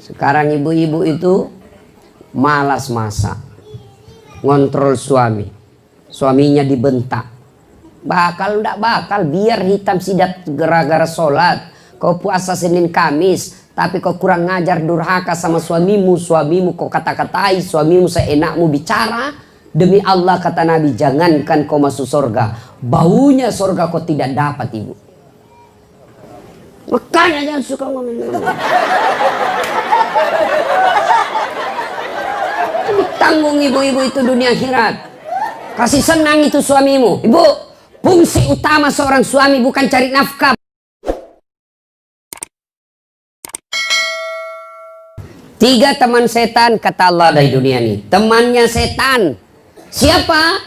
Sekarang ibu-ibu itu malas masak, ngontrol suami, suaminya dibentak. Bakal ndak bakal, biar hitam sidat gara-gara sholat. Kau puasa Senin Kamis, tapi kau kurang ngajar, durhaka sama suamimu. Suamimu kau kata-katai, suamimu seenakmu bicara. Demi Allah kata Nabi, jangankan kau masuk surga, baunya surga kau tidak dapat ibu. Makanya jangan suka ngomong. Tanggung ibu-ibu itu dunia akhirat. Kasih senang itu suamimu. Ibu, fungsi utama seorang suami bukan cari nafkah. Tiga teman setan kata Allah dari dunia ini. Temannya setan. Siapa?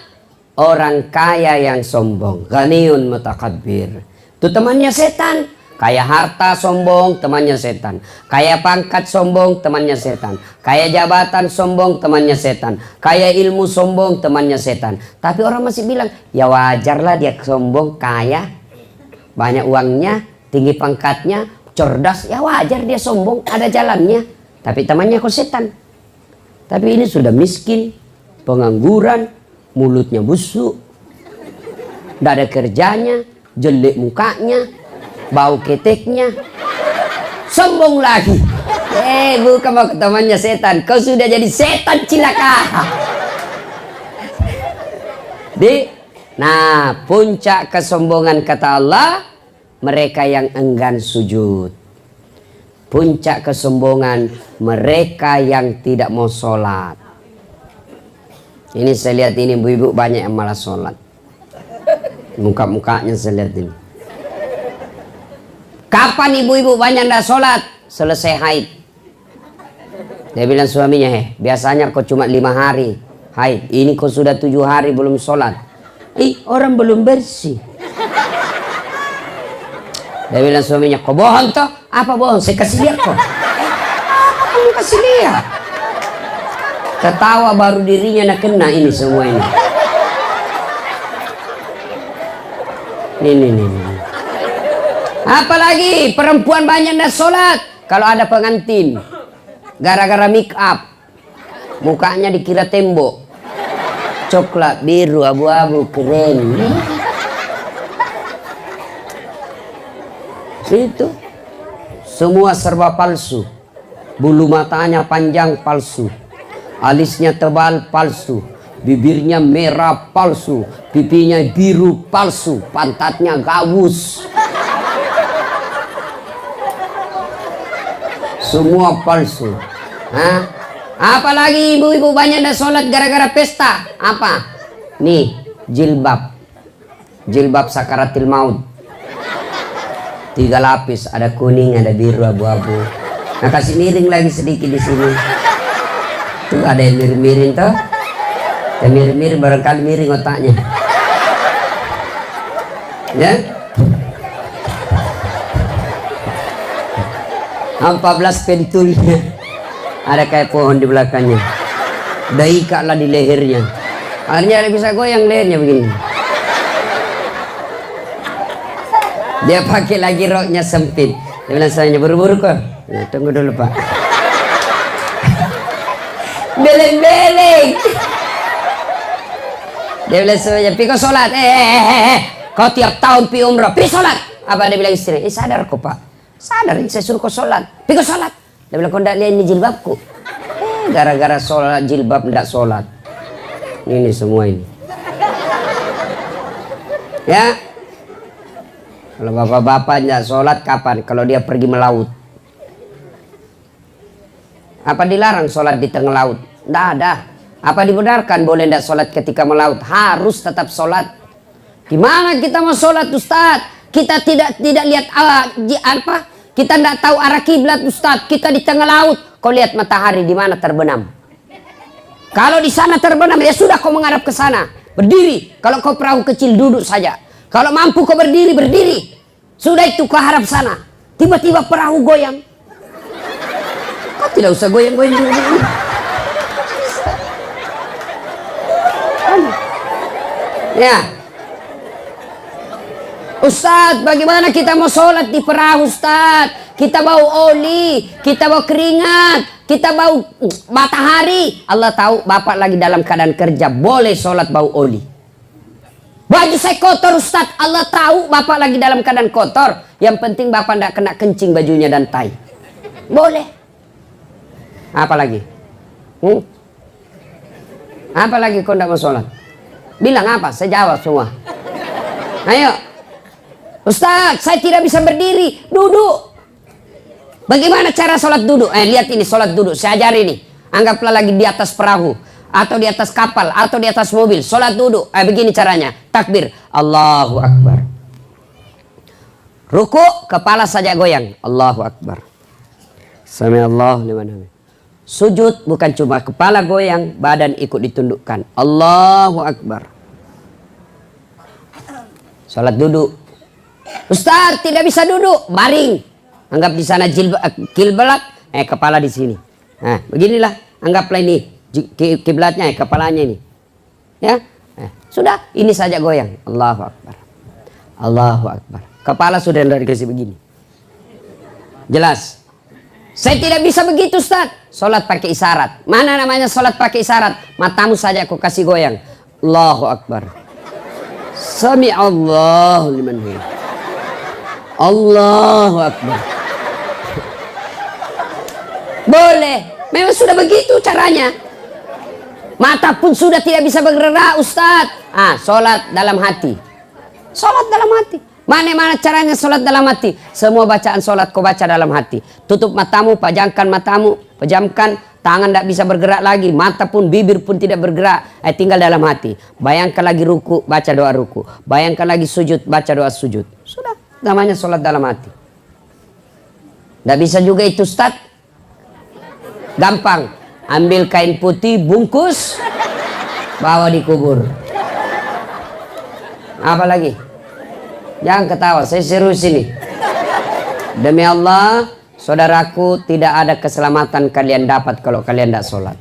Orang kaya yang sombong. Ghaniyun mutakabbir. Itu temannya setan. Kaya harta sombong, temannya setan. Kaya pangkat sombong, temannya setan. Kaya jabatan sombong, temannya setan. Kaya ilmu sombong, temannya setan. Tapi orang masih bilang, ya wajarlah dia sombong, kaya, banyak uangnya, tinggi pangkatnya, cerdas. Ya wajar dia sombong, ada jalannya. Tapi temannya kok setan. Tapi ini sudah miskin, pengangguran, mulutnya busuk, tidak ada kerjanya, jelek mukanya, bau keteknya, sombong lagi. Bukan mau ke temannya setan, kau sudah jadi setan cilaka. Nah, puncak kesombongan kata Allah, mereka yang enggan sujud. Puncak kesombongan mereka yang tidak mau sholat. Ini saya lihat ini ibu-ibu banyak yang malas sholat. Muka-mukanya saya lihat ini. Kapan ibu-ibu banyak tidak sholat? Selesai haid. Dia bilang suaminya, biasanya kau cuma 5 hari haid. Ini kau sudah 7 hari belum sholat. Orang belum bersih. Dia bilang suaminya, kau bohong toh? Apa bohong? Saya kasih lihat kok. Apa kamu kasih lihat? Ketawa baru dirinya nak kena ini semua ini. Ini. Apalagi perempuan banyak dah sholat. Kalau ada pengantin, gara-gara make up, mukanya dikira tembok, coklat, biru, abu-abu, keren. Itu semua serba palsu. Bulu matanya panjang palsu, alisnya tebal palsu, bibirnya merah palsu, pipinya biru palsu, pantatnya gawus. Semua palsu. Apalagi ibu-ibu banyak dah sholat gara-gara pesta. Apa? Nih, jilbab sakaratil maut, 3 lapis, ada kuning, ada biru, abu-abu. Nah, kasih miring lagi sedikit di sini. Tuh ada yang miring-miring tuh. Yang miring-miring barangkali miring otaknya. Ya. 14 pentulnya. Ada kayak pohon di belakangnya. Udah ikat lah di lehernya. Akhirnya bisa goyang lehernya begini. Dia pakai lagi roknya sempit. Dia bilang saya buru-buru kok. Nah, tunggu dulu pak. Beleng-beleng. Dia bilang saya pi kau sholat. Kau tiap tahun pi umrah, pi sholat. Apa dia bilang istri? Sadar kok pak. Sadar saya suruh kau sholat. Pi kau sholat. Dia bilang kau tidak lihat ini jilbabku. Gara-gara sholat jilbab tidak sholat. Ini semua ini. Ya. Kalau bapak-bapak tidak sholat kapan? Kalau dia pergi melaut. Apa dilarang sholat di tengah laut? Tidak ada. Apa dibenarkan boleh tidak sholat ketika melaut? Harus tetap sholat. Gimana kita mau sholat Ustaz? Kita tidak lihat apa? Kita tidak tahu arah kiblat Ustaz. Kita di tengah laut. Kau lihat matahari di mana terbenam? Kalau di sana terbenam ya sudah kau menghadap ke sana. Berdiri. Kalau kau perahu kecil duduk saja. Kalau mampu kau berdiri, berdiri. Sudah itu kau harap sana. Tiba-tiba perahu goyang. Kau tidak usah goyang-goyang dulu. Ya. Ustaz, bagaimana kita mau sholat di perahu, Ustaz? Kita bau oli, kita bau keringat, kita bau matahari. Allah tahu bapak lagi dalam keadaan kerja, boleh sholat bau oli. Baju saya kotor, Ustaz. Allah tahu bapak lagi dalam keadaan kotor. Yang penting bapak tidak kena kencing bajunya dan tai. Boleh. Apa lagi? Apa lagi kau tidak mau sholat? Bilang apa? Saya jawab semua. Ayo. Ustaz, saya tidak bisa berdiri. Duduk. Bagaimana cara sholat duduk? Lihat ini sholat duduk. Saya ajari ini. Anggaplah lagi di atas perahu, atau di atas kapal, atau di atas mobil. Sholat duduk. Begini caranya. Takbir. Allahu Akbar. Ruku, kepala saja goyang. Allahu Akbar. Sami'allahu liman hamid. Sujud, bukan cuma kepala goyang, badan ikut ditundukkan. Allahu Akbar. Sholat duduk. Ustaz, tidak bisa duduk. Baring. Anggap di sana kiblat, kepala di sini. Nah, beginilah. Anggaplah ini kiblatnya, kepalanya ini. Ya, sudah. Ini saja goyang. Allahu Akbar. Allahu Akbar. Kepala sudah dikasih begini. Jelas. Saya tidak bisa begitu, Ustaz. Sholat pakai isyarat. Mana namanya sholat pakai isyarat? Matamu saja aku kasih goyang. Allahu Akbar. Sami'allahu liman hamid. Allahu Akbar. Boleh. Memang sudah begitu caranya. Mata pun sudah tidak bisa bergerak, Ustaz. Sholat dalam hati. Sholat dalam hati. Mana caranya sholat dalam hati? Semua bacaan sholat kau baca dalam hati. Tutup matamu, pejamkan. Tangan tidak bisa bergerak lagi. Mata pun, bibir pun tidak bergerak. Tinggal dalam hati. Bayangkan lagi ruku, baca doa ruku. Bayangkan lagi sujud, baca doa sujud. Sudah. Namanya sholat dalam hati. Tidak bisa juga itu, Ustaz. Gampang. Ambil kain putih, bungkus, bawa dikubur. Apa lagi? Jangan ketawa, saya serius ini. Demi Allah, saudaraku, tidak ada keselamatan kalian dapat kalau kalian tidak sholat.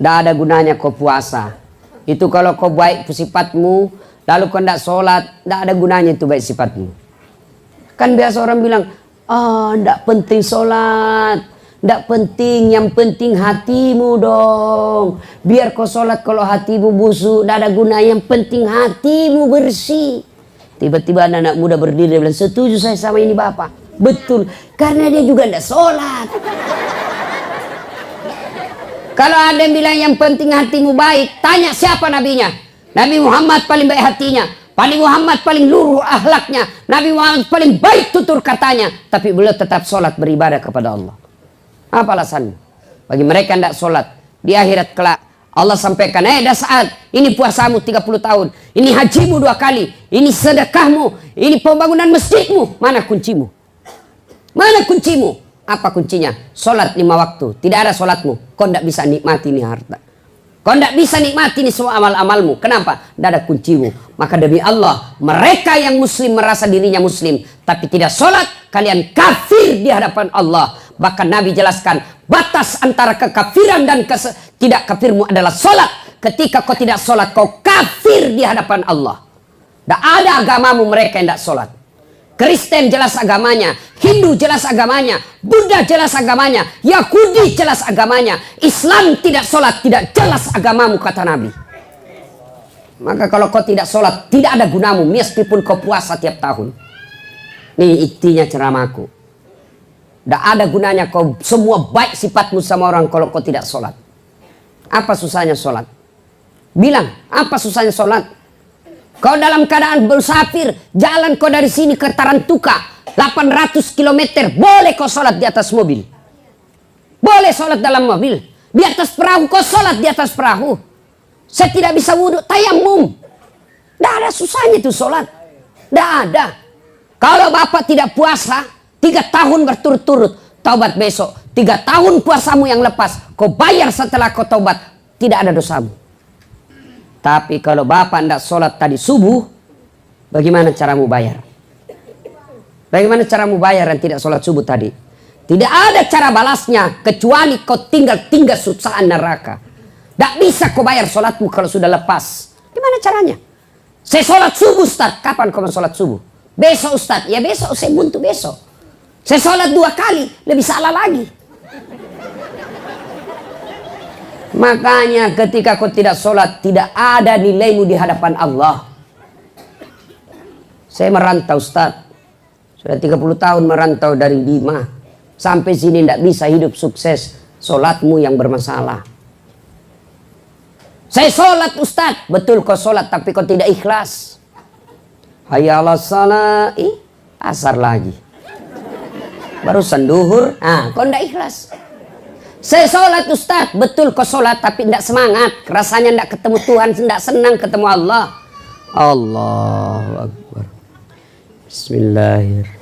Tidak ada gunanya kau puasa. Itu kalau kau baik sifatmu, lalu kau tidak sholat, tidak ada gunanya itu baik sifatmu. Kan biasa orang bilang, tidak penting sholat. Tidak penting, yang penting hatimu dong. Biar kau sholat kalau hatimu busuk, tidak ada guna. Yang penting hatimu bersih. Tiba-tiba anak muda berdiri dan bilang, setuju saya sama ini Bapak. Betul, karena dia juga tidak sholat. Kalau ada yang bilang yang penting hatimu baik, tanya siapa nabinya. Nabi Muhammad paling baik hatinya. Nabi Muhammad paling luruh akhlaknya. Nabi Muhammad paling baik tutur katanya. Tapi beliau tetap sholat beribadah kepada Allah. Apa alasannya? Bagi mereka yang tidak sholat, di akhirat kelak Allah sampaikan, dah saat ini puasamu 30 tahun, ini hajimu 2 kali, ini sedekahmu, ini pembangunan masjidmu. Mana kuncimu? Mana kuncimu? Apa kuncinya? Sholat 5 waktu. Tidak ada sholatmu, kau tidak bisa nikmati ini harta. Kau tidak bisa nikmati ini semua amal-amalmu. Kenapa? Tidak ada kuncimu. Maka demi Allah, mereka yang muslim merasa dirinya muslim, tapi tidak sholat, kalian kafir di hadapan Allah. Bahkan Nabi jelaskan, batas antara kekafiran dan tidak kafirmu adalah sholat. Ketika kau tidak sholat, kau kafir di hadapan Allah. Tidak ada agamamu mereka yang tidak sholat. Kristen jelas agamanya, Hindu jelas agamanya, Buddha jelas agamanya, Yahudi jelas agamanya. Islam tidak sholat, tidak jelas agamamu, kata Nabi. Maka kalau kau tidak sholat, tidak ada gunamu, meskipun kau puasa tiap tahun. Ini intinya ceramahku. Tidak ada gunanya kau semua baik sifatmu sama orang kalau kau tidak sholat. Apa susahnya sholat? Bilang, apa susahnya sholat? Kau dalam keadaan bersafir, jalan kau dari sini ke Tarantuka, 800 km, boleh kau sholat di atas mobil. Boleh sholat dalam mobil. Di atas perahu, kau sholat di atas perahu. Saya tidak bisa wudhu, tayamum. Tidak ada susahnya itu sholat. Tidak ada. Kalau bapak tidak puasa, 3 tahun berturut-turut, taubat besok. 3 tahun puasamu yang lepas, kau bayar setelah kau taubat, tidak ada dosamu. Tapi kalau bapak tidak sholat tadi subuh, bagaimana caramu bayar? Bagaimana caramu bayar yang tidak sholat subuh tadi? Tidak ada cara balasnya, kecuali kau tinggal susaan neraka. Tidak bisa kau bayar sholatmu kalau sudah lepas. Gimana caranya? Saya sholat subuh, Ustaz. Kapan kau mau sholat subuh? Besok Ustadz, ya besok saya buntu besok. Saya sholat 2 kali, lebih salah lagi. Makanya ketika kau tidak sholat, tidak ada nilaimu di hadapan Allah. Saya merantau Ustadz. Sudah 30 tahun merantau dari Bima. Sampai sini tidak bisa hidup sukses. Sholatmu yang bermasalah. Saya sholat Ustadz. Betul kau sholat tapi kau tidak ikhlas. Hayya 'alas shalah. Asar lagi. Barusan duhur. Kau tidak ikhlas. Saya sholat Ustadz. Betul kau sholat tapi tidak semangat. Rasanya tidak ketemu Tuhan. Tidak senang ketemu Allah. Allahu Akbar. Bismillahirrahmanirrahim.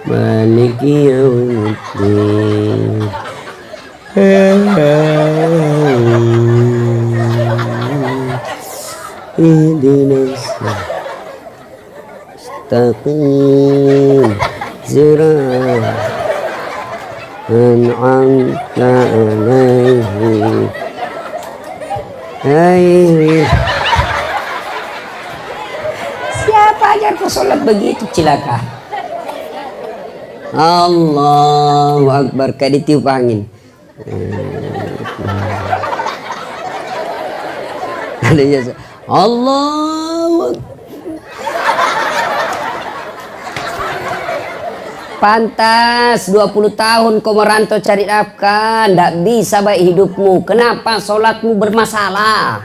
Maliki yaumiddin. Ihdinas siratal mustaqim. An'amta 'alaihim. Siapa ajar kau sholat begitu cilaka? Allahu Akbar, kayak ditiup angin. Allahu Akbar. Pantas 20 tahun kau merantau cari nafkah, ndak bisa baik hidupmu. Kenapa sholatmu bermasalah?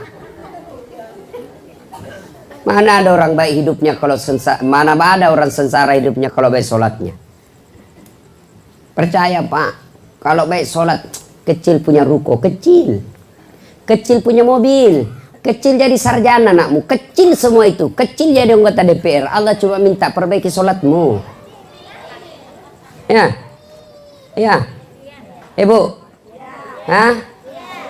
Mana ada orang baik hidupnya kalau sengsara? Mana ada orang sengsara hidupnya kalau baik sholatnya? Percaya Pak, kalau baik sholat, kecil punya ruko, kecil punya mobil, kecil jadi sarjana anakmu, kecil semua itu, kecil jadi anggota DPR. Allah cuma minta perbaiki sholatmu. Ya, Ibu,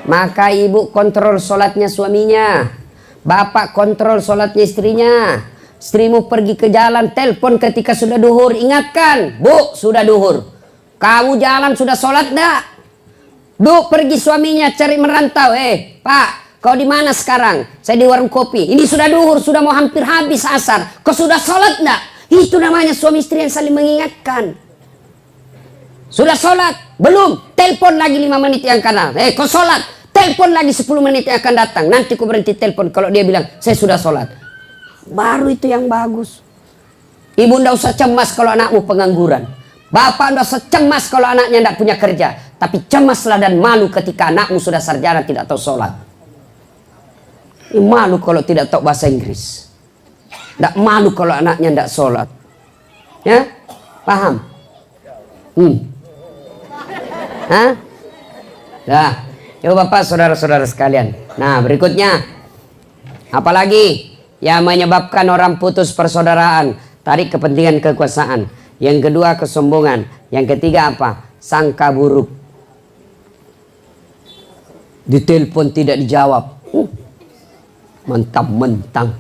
maka ibu kontrol sholatnya suaminya, bapak kontrol sholatnya istrinya. Istrimu pergi ke jalan, telepon ketika sudah duhur, ingatkan, Bu, sudah duhur. Kamu jalan sudah sholat dah? Bu, pergi suaminya cari merantau. Pak, kau di mana sekarang? Saya di warung kopi. Ini sudah duhur, sudah mau hampir habis asar. Kau sudah sholat dah? Itu namanya suami istri yang saling mengingatkan. Sudah sholat? Belum? Telepon lagi 5 menit yang akan datang. Kau sholat? Telepon lagi 10 menit yang akan datang. Nanti kau berhenti telepon kalau dia bilang, saya sudah sholat. Baru itu yang bagus. Ibu ndak usah cemas kalau anakmu pengangguran. Bapak ndak usah cemas kalau anaknya ndak punya kerja. Tapi cemaslah dan malu ketika anakmu sudah sarjana tidak tahu sholat. Malu kalau tidak tahu bahasa Inggris. Ndak malu kalau anaknya ndak sholat. Ya? Paham? Nah, yuk Bapak, saudara-saudara sekalian. Nah, berikutnya, apalagi yang menyebabkan orang putus persaudaraan? Tadi kepentingan kekuasaan. Yang kedua kesombongan. Yang ketiga apa? Sangka buruk. Ditelepon tidak dijawab. Mentang-mentang.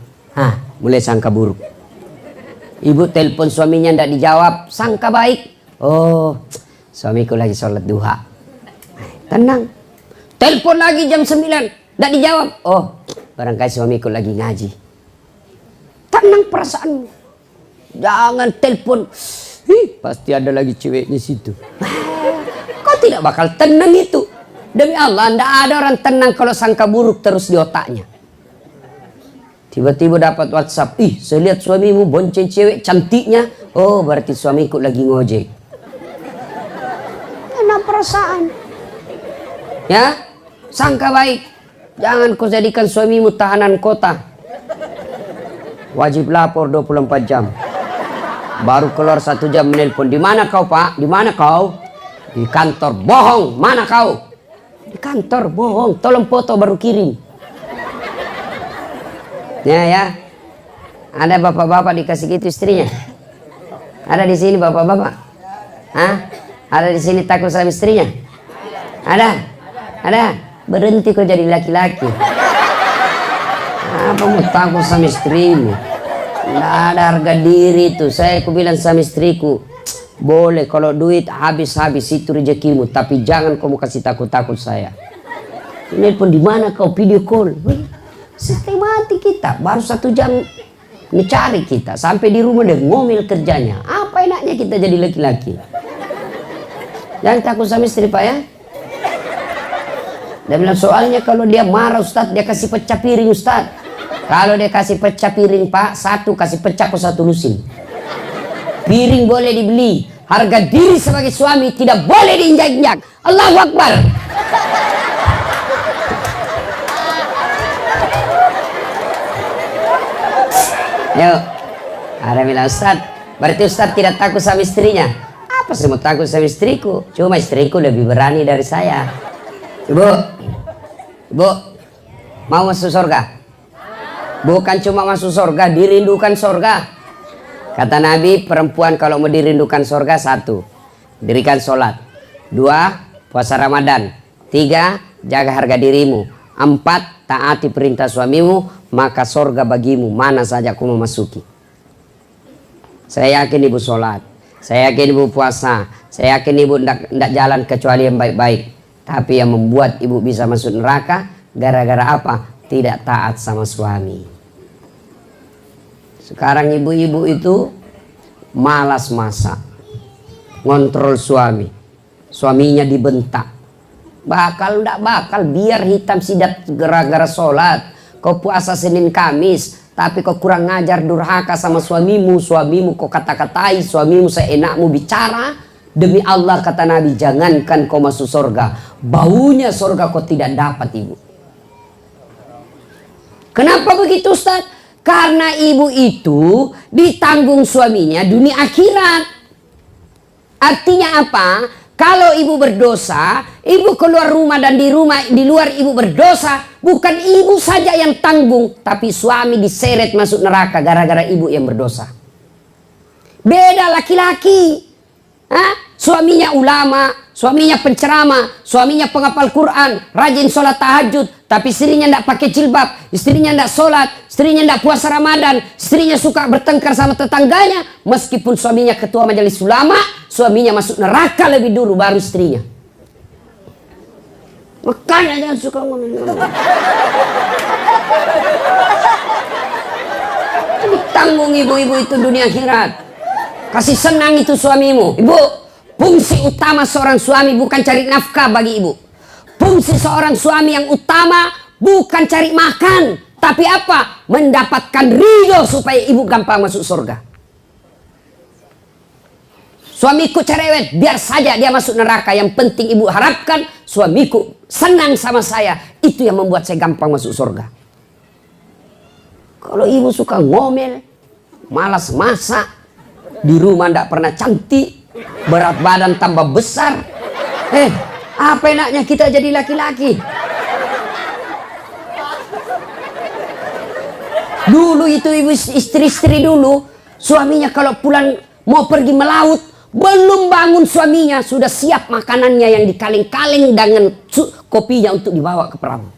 Mulai sangka buruk. Ibu telepon suaminya tidak dijawab. Sangka baik. Oh, suamiku lagi sholat duha. Tenang. Telepon lagi jam 9. Tidak dijawab. Oh, barangkali suamiku lagi ngaji. Tenang perasaanmu. Jangan telepon. Pasti ada lagi ceweknya situ. Kau tidak bakal tenang itu. Demi Allah, tidak ada orang tenang kalau sangka buruk terus di otaknya. Tiba-tiba dapat WhatsApp. Saya lihat suamimu bonceng cewek cantiknya. Oh, berarti suamiku lagi ngojek. Perasaan ya, sangka baik. Jangan kau jadikan suamimu tahanan kota. Wajib lapor 24 jam. Baru keluar 1 jam menelpon. Di mana kau Pak? Di mana kau? Di kantor. Bohong. Mana kau? Di kantor. Bohong. Tolong foto baru kirim. Ya. Ada bapak-bapak dikasih gitu istrinya? Ada di sini bapak-bapak? Ada di sini takut sama istrinya? Ada. Berhenti kau jadi laki-laki. Apa mau takut sama istrimu? Nggak ada harga diri itu. Saya bilang sama istriku, boleh kalau duit habis-habis itu rezekimu, tapi jangan kamu kasih takut-takut saya. Ini pun di mana kau video call? Sistematik kita. Baru 1 jam mencari kita. Sampai di rumah dia ngomel kerjanya. Apa enaknya kita jadi laki-laki? Jangan takut sama istri Pak ya. Dia bilang soalnya kalau dia marah Ustadz, dia kasih pecah piring Ustadz. Kalau dia kasih pecah piring Pak, 1 kasih pecah ke 1 lusin. Piring boleh dibeli. Harga diri sebagai suami tidak boleh diinjak-injak. Allahu Akbar. Yuk. Ada bilang Ustadz, berarti Ustadz tidak takut sama istrinya. Apa saya mau takut sama istriku? Cuma istriku lebih berani dari saya. Ibu, ibu, mau masuk surga? Bukan cuma masuk surga, dirindukan surga. Kata Nabi, perempuan kalau mau dirindukan surga, 1, dirikan sholat. 2, puasa Ramadan. 3, jaga harga dirimu. 4, taati perintah suamimu, maka surga bagimu mana saja aku memasuki. Saya yakin ibu sholat, saya yakin ibu puasa, saya yakin ibu tidak jalan kecuali yang baik-baik. Tapi yang membuat ibu bisa masuk neraka gara-gara apa? Tidak taat sama suami. Sekarang ibu-ibu itu malas masak, ngontrol suami, suaminya dibentak. Bakal ndak bakal biar hitam sidat gara-gara sholat. Kau puasa Senin Kamis, tapi kau kurang ngajar, durhaka sama suamimu. Suamimu kau kata-katai, suamimu seenakmu bicara. Demi Allah kata Nabi, jangankan kau masuk surga, baunya surga kau tidak dapat ibu. Kenapa begitu Ustaz? Karena ibu itu ditanggung suaminya dunia akhirat. Artinya apa? Kalau ibu berdosa, ibu keluar rumah dan di luar ibu berdosa, bukan ibu saja yang tanggung, tapi suami diseret masuk neraka gara-gara ibu yang berdosa. Beda laki-laki. Suaminya ulama, suaminya penceramah, suaminya penghafal Quran, rajin sholat tahajud, tapi istrinya tidak pakai jilbab, istrinya tidak sholat, istrinya tidak puasa Ramadan, istrinya suka bertengkar sama tetangganya. Meskipun suaminya ketua majelis ulama, suaminya masuk neraka lebih dulu baru istrinya. Makanya jangan suka ngomong-ngomong. Tanggung ibu-ibu itu dunia akhirat. Kasih senang itu suamimu. Ibu, fungsi utama seorang suami bukan cari nafkah bagi ibu. Fungsi seorang suami yang utama bukan cari makan, tapi apa? Mendapatkan ridho supaya ibu gampang masuk surga. Suamiku cerewet, biar saja dia masuk neraka. Yang penting ibu harapkan suamiku senang sama saya. Itu yang membuat saya gampang masuk surga. Kalau ibu suka ngomel, malas masak, di rumah tidak pernah cantik, berat badan tambah besar. Apa enaknya kita jadi laki-laki? Dulu itu ibu istri-istri dulu, suaminya kalau pulang mau pergi melaut, belum bangun suaminya sudah siap makanannya yang dikaling-kaling dengan kopinya untuk dibawa ke perahu.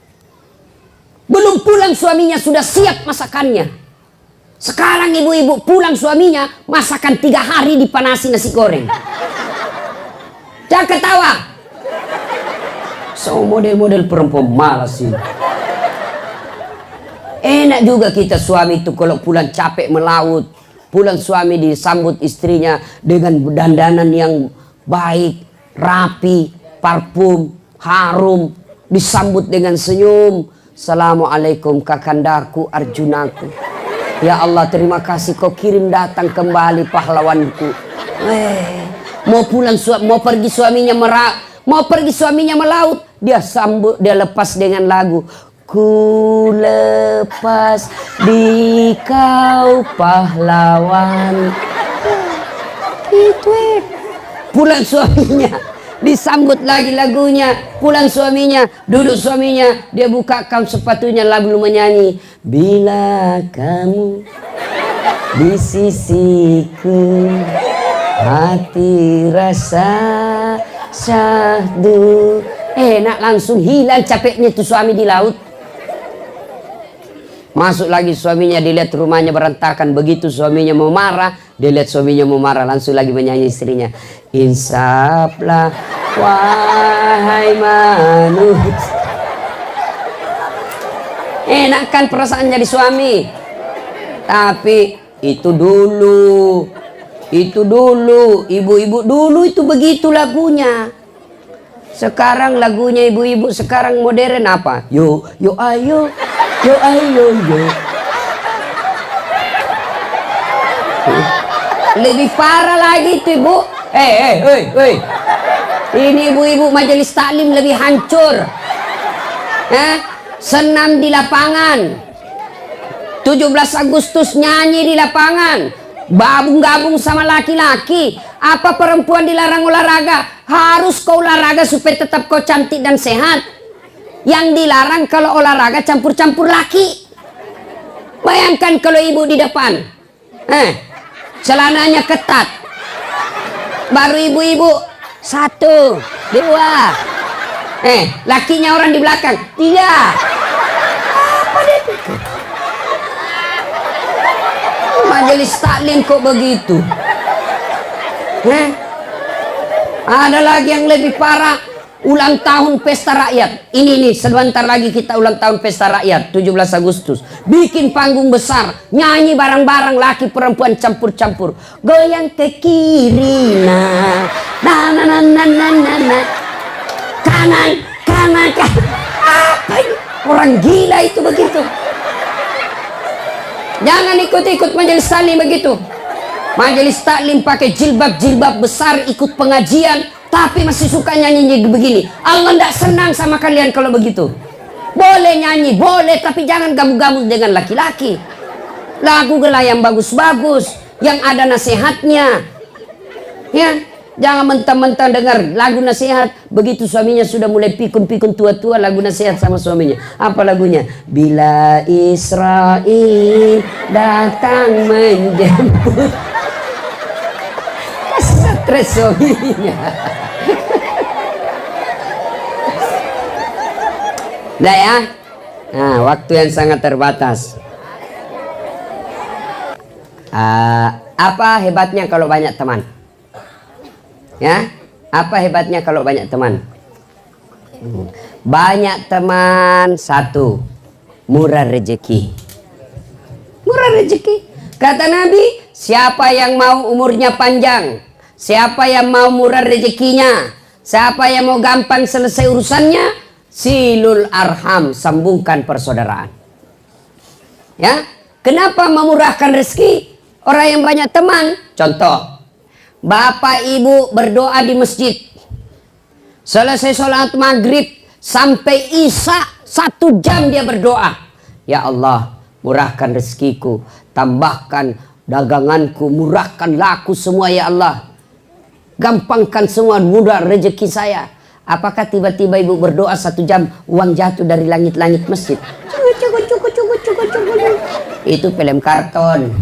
Belum pulang suaminya sudah siap masakannya. Sekarang ibu-ibu pulang suaminya masakan 3 hari dipanasi nasi goreng. Jangan ketawa. So model-model perempuan malas ini. Enak juga kita suami itu kalau pulang capek melaut, pulang suami disambut istrinya dengan dandanan yang baik, rapi, parfum, harum, disambut dengan senyum. Assalamualaikum kakandaku, Arjunaku. Ya Allah, terima kasih kau kirim datang kembali pahlawanku. Mau pulang mau pergi suaminya melaut, dia sambut, dia lepas dengan lagu. Ku lepas di kau pahlawan. Itu pulang suaminya, disambut lagi lagunya. Pulang suaminya, duduk suaminya, dia buka kaum sepatunya lalu menyanyi. Bila kamu di sisiku, hati rasa syahdu. Enak, langsung hilang capeknya tuh suami di laut. Masuk lagi suaminya, dilihat rumahnya berantakan. Begitu suaminya mau marah, dia lihat suaminya mau marah, langsung lagi menyanyi istrinya. Insaflah wahai manusia. Enak kan perasaan jadi suami. Tapi itu dulu, ibu-ibu dulu itu begitu lagunya. Sekarang lagunya ibu-ibu sekarang modern apa? Yo ayo, yo ayo yo. Lebih parah lagi itu ibu. Ini ibu-ibu majelis taklim lebih hancur. Senam di lapangan. 17 Agustus nyanyi di lapangan. Gabung sama laki-laki. Apa perempuan dilarang olahraga? Harus kau olahraga supaya tetap kau cantik dan sehat. Yang dilarang kalau olahraga campur-campur laki. Bayangkan kalau ibu di depan. Celananya ketat. Baru ibu-ibu 1, 2. Lakinya orang di belakang 3. Apa dia pikir? Majelis taklim kok begitu? Ada lagi yang lebih parah. Ulang tahun pesta rakyat. Ini nih, sebentar lagi kita ulang tahun pesta rakyat 17 Agustus. Bikin panggung besar, nyanyi bareng-bareng, laki perempuan campur-campur. Goyang ke kiri nah. Kanan. Apa ini? Orang gila itu begitu. Jangan ikut-ikut majelis taklim begitu. Majelis taklim pakai jilbab besar, ikut pengajian, tapi masih suka nyanyi begini. Allah tidak senang sama kalian kalau begitu. Boleh nyanyi, boleh, tapi jangan gabung-gabung dengan laki-laki. Lagu gelah yang bagus-bagus, yang ada nasihatnya. Ya, jangan mentang-mentang dengar lagu nasihat, begitu suaminya sudah mulai pikun-pikun tua-tua lagu nasihat sama suaminya. Apa lagunya? Bila Israel datang menjemput. Stres suaminya. Nah ya, waktu yang sangat terbatas. Apa hebatnya kalau banyak teman? Ya, apa hebatnya kalau banyak teman? Banyak teman, 1, murah rezeki. Murah rezeki. Kata Nabi, siapa yang mau umurnya panjang, siapa yang mau murah rezekinya, siapa yang mau gampang selesai urusannya, silul arham, sambungkan persaudaraan. Ya, kenapa memurahkan rezeki? Orang yang banyak teman, contoh, bapak ibu berdoa di masjid, selesai sholat maghrib sampai isya 1 jam dia berdoa, ya Allah murahkan rezekiku, tambahkan daganganku, murahkan laku semua ya Allah, gampangkan semua, mudah rezeki saya. Apakah tiba-tiba ibu berdoa 1 jam uang jatuh dari langit-langit masjid? Itu film karton.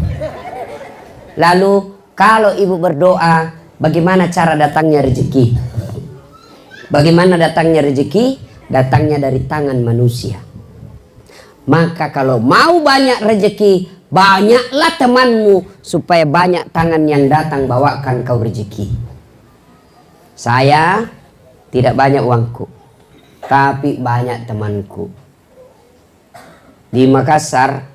Lalu kalau ibu berdoa, bagaimana cara datangnya rezeki? Bagaimana datangnya rezeki? Datangnya dari tangan manusia. Maka kalau mau banyak rezeki, banyaklah temanmu supaya banyak tangan yang datang bawakan kau rezeki. Saya tidak banyak uangku, tapi banyak temanku. Di Makassar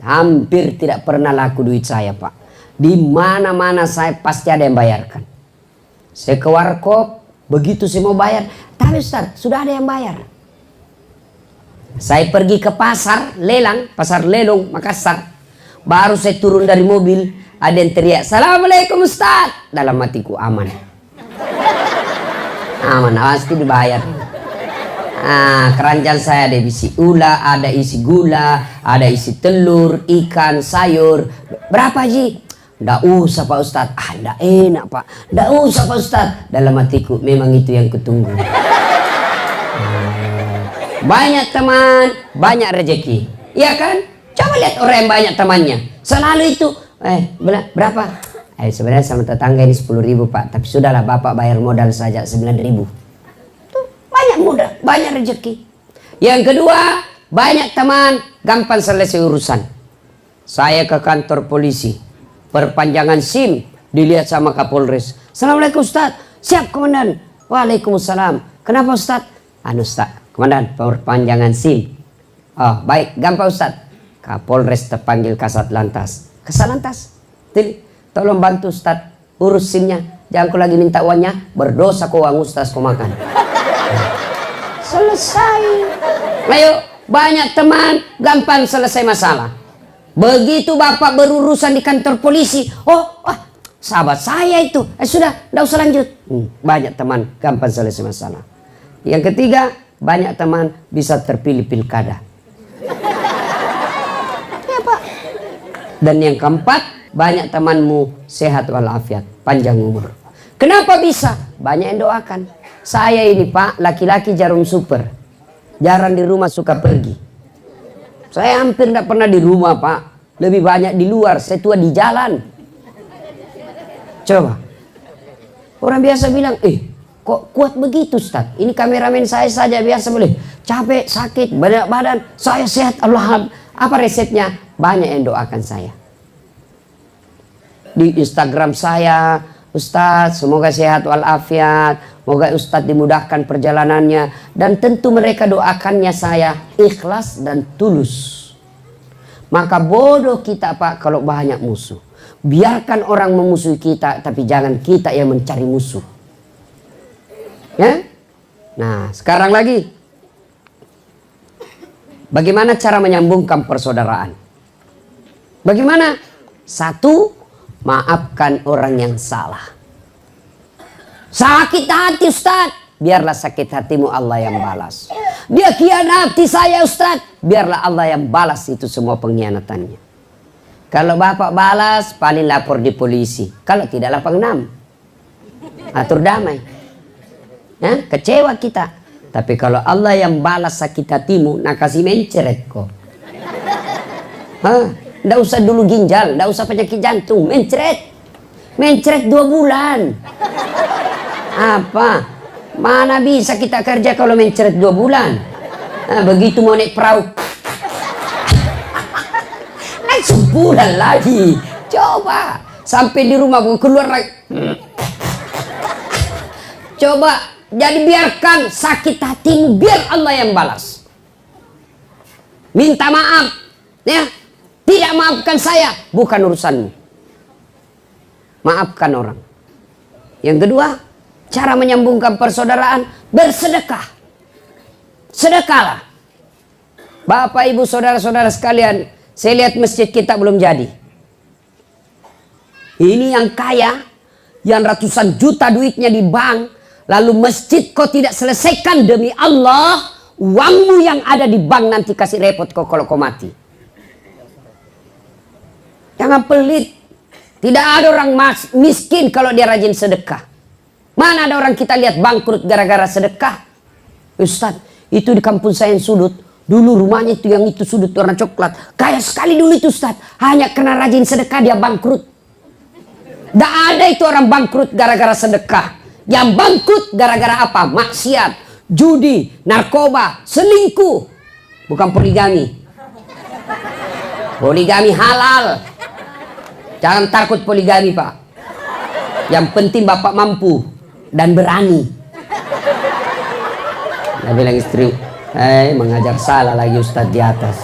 hampir tidak pernah laku duit saya, Pak. Di mana-mana saya pasti ada yang bayarkan. Saya ke warkop, begitu saya mau bayar, tapi Ustaz, sudah ada yang bayar. Saya pergi ke pasar lelang, pasar lelong Makassar. Baru saya turun dari mobil, ada yang teriak, "Assalamualaikum Ustaz." Dalam hatiku aman. Aman, pasti dibayar. Keranjang saya ada isi ula, ada isi gula, ada isi telur, ikan, sayur. Berapa Ji? Nggak usah Pak Ustaz. Nggak enak Pak. Nggak usah Pak Ustaz. Dalam hatiku memang itu yang kutunggu. Banyak teman, banyak rezeki. Iya kan? Coba lihat orang yang banyak temannya. Selalu itu, berapa? Sebenarnya sama tetangga ini 10.000 Pak. Tapi sudahlah Bapak bayar modal saja 9.000. Tuh, banyak mudah, banyak rezeki. Yang kedua, banyak teman, gampang selesai urusan. Saya ke kantor polisi. Perpanjangan SIM dilihat sama Kapolres. "Assalamualaikum Ustaz." "Siap Komandan." "Waalaikumsalam." "Kenapa Ustaz?" "Ustaz, Komandan, perpanjangan SIM." Oh, baik, gampang Ustaz. Kapolres terpanggil Kasat Lantas. Kasat Lantas, tolong bantu Ustaz, urus SIM-nya. Jangan aku lagi minta uangnya, berdosa kau uang Ustaz kau makan. Selesai. Ayo, banyak teman, gampang selesai masalah. Begitu Bapak berurusan di kantor polisi, sahabat saya itu, sudah, tidak usah lanjut. Banyak teman, gampang selesai masalah. Yang ketiga, banyak teman bisa terpilih pilkada. Ya Pak. Dan yang keempat, banyak temanmu sehat walafiat, panjang umur. Kenapa bisa? Banyak yang doakan. Saya ini Pak, laki-laki jarum super. Jarang di rumah, suka pergi. Saya hampir tidak pernah di rumah Pak. Lebih banyak di luar, saya tua di jalan. Coba. Orang biasa bilang, kok kuat begitu Ustaz? Ini kameramen saya saja biasa boleh. Capek, sakit, banyak badan. Saya sehat, Allah. Apa resepnya? Banyak yang doakan saya. Di Instagram saya, Ustaz, semoga sehat walafiat. Semoga Ustaz dimudahkan perjalanannya. Dan tentu mereka doakannya saya ikhlas dan tulus. Maka bodoh kita Pak kalau banyak musuh. Biarkan orang memusuhi kita, tapi jangan kita yang mencari musuh. Ya? Nah, sekarang lagi. Bagaimana cara menyambungkan persaudaraan? Bagaimana? Satu, maafkan orang yang salah. Sakit hati Ustaz, biarlah sakit hatimu Allah yang balas. Dia khianati saya Ustaz, biarlah Allah yang balas itu semua pengkhianatannya. Kalau Bapak balas, paling lapor di polisi. Kalau tidak lapang 6. Atur damai. Ya, kecewa kita. Tapi kalau Allah yang balas sakit hatimu, nak kasih mencret kok. Nggak usah dulu ginjal, nggak usah penyakit jantung, mencret. Mencret 2 bulan. Apa? Mana bisa kita kerja kalau mencret 2 bulan? Begitu mau naik perahu, naik sebulan lagi. Coba sampai di rumah keluar lagi. Coba. Jadi biarkan sakit hatimu, biar Allah yang balas. Minta maaf, ya. Tidak maafkan saya, bukan urusanmu. Maafkan orang. Yang kedua, cara menyambungkan persaudaraan, bersedekah. Sedekahlah. Bapak, Ibu, saudara-saudara sekalian, saya lihat masjid kita belum jadi. Ini yang kaya, yang ratusan juta duitnya di bank. Lalu masjid kau tidak selesaikan, demi Allah, uangmu yang ada di bank nanti kasih repot kau kalau kau mati. Jangan pelit. Tidak ada orang miskin kalau dia rajin sedekah. Mana ada orang kita lihat bangkrut gara-gara sedekah? Ustaz, itu di kampung saya yang sudut. Dulu rumahnya itu yang itu sudut warna coklat. Kaya sekali dulu itu Ustaz. Hanya karena rajin sedekah dia bangkrut. Tidak ada itu orang bangkrut gara-gara sedekah. Yang bangkrut gara-gara apa? Maksiat, judi, narkoba, selingkuh. Bukan poligami. Poligami halal. Jangan takut poligami Pak. Yang penting Bapak mampu dan berani. Dia bilang istri, mengajar salah lagi Ustadz di atas.